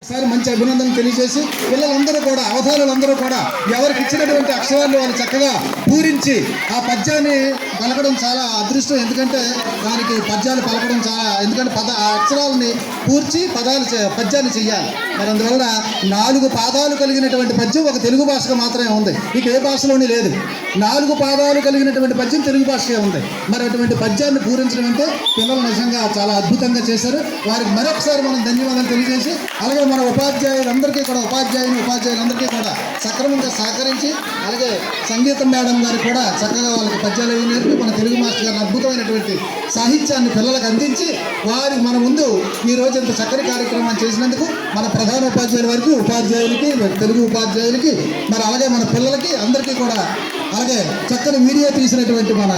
ఒకసారి మంచి అభినందన తెలియజేసి పిల్లలందరూ కూడా అవధానులందరూ కూడా ఎవరికి ఇచ్చినటువంటి అక్షరాలు వాళ్ళు చక్కగా పూరించి ఆ పద్యాన్ని పలకడం చాలా అదృష్టం. ఎందుకంటే దానికి పద్యాలు పలకడం చాలా, ఎందుకంటే ఆ అక్షరాలని పూర్చి పద్యాన్ని చెయ్యాలి. మరి అందువల్ల 4 పాదాలు కలిగినటువంటి పద్యం ఒక తెలుగు భాషగా మాత్రమే ఉంది, ఇక ఏ భాషలోనే లేదు. 4 పాదాలు కలిగినటువంటి పద్యం తెలుగు భాషకే ఉంది. మరి అటువంటి పద్యాన్ని పూరించడం అంటే పిల్లలు నిజంగా చాలా అద్భుతంగా చేశారు. వారికి మరొకసారి మనం ధన్యవాదాలు తెలియజేసి, అలాగే మన ఉపాధ్యాయులందరికీ కూడా సక్రమంగా సహకరించి, అలాగే సంగీతం మేడం గారికి కూడా చక్కగా వాళ్ళకి పద్యాలు అవి నేర్పి మన తెలుగు మాస్టర్ గారిని అద్భుతమైనటువంటి సాహిత్యాన్ని పిల్లలకు అందించి వారికి మన ముందు ఈరోజు ఇంత చక్కని కార్యక్రమాన్ని చేసినందుకు మన ప్రధాన ఉపాధ్యాయుల వారికి, ఉపాధ్యాయులకి, తెలుగు ఉపాధ్యాయులకి, మరి అలాగే మన పిల్లలకి అందరికీ కూడా, అలాగే చక్కని వీడియో తీసినటువంటి మన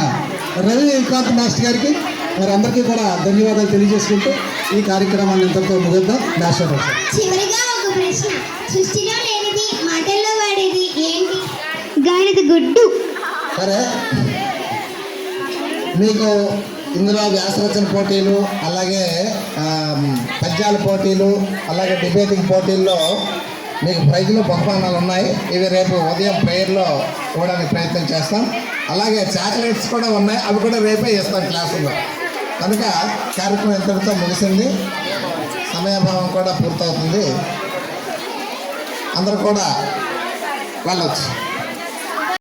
రవికాంత్ మాస్టర్ గారికి మరి అందరికీ కూడా ధన్యవాదాలు తెలియజేసుకుంటూ ఈ కార్యక్రమాన్ని ఇంతతో ముగిద్దాం. చివరిగా ఒక ప్రశ్న, సృష్టిలో లేనిది మాటల్లో వాడేది ఏంటి? గాలిది గుడ్డు. సరే, మీకు ఇందులో వ్యాసరచన పోటీలు, అలాగే పద్యాల పోటీలు, అలాగే డిబేటింగ్ పోటీల్లో మీకు ప్రైజ్లు బహుమానాలు ఉన్నాయి. ఇవి రేపు ఉదయం ప్రేయర్లో ఇవ్వడానికి ప్రయత్నం చేస్తాం. అలాగే చాక్లెట్స్ కూడా ఉన్నాయి, అవి కూడా రేపే ఇస్తాం క్లాసుల్లో. కనుక కార్యక్రమం ఇంతటితో ముగిసింది, సమయాభావం కూడా పూర్తవుతుంది. అందరూ కూడా వెళ్ళొచ్చు.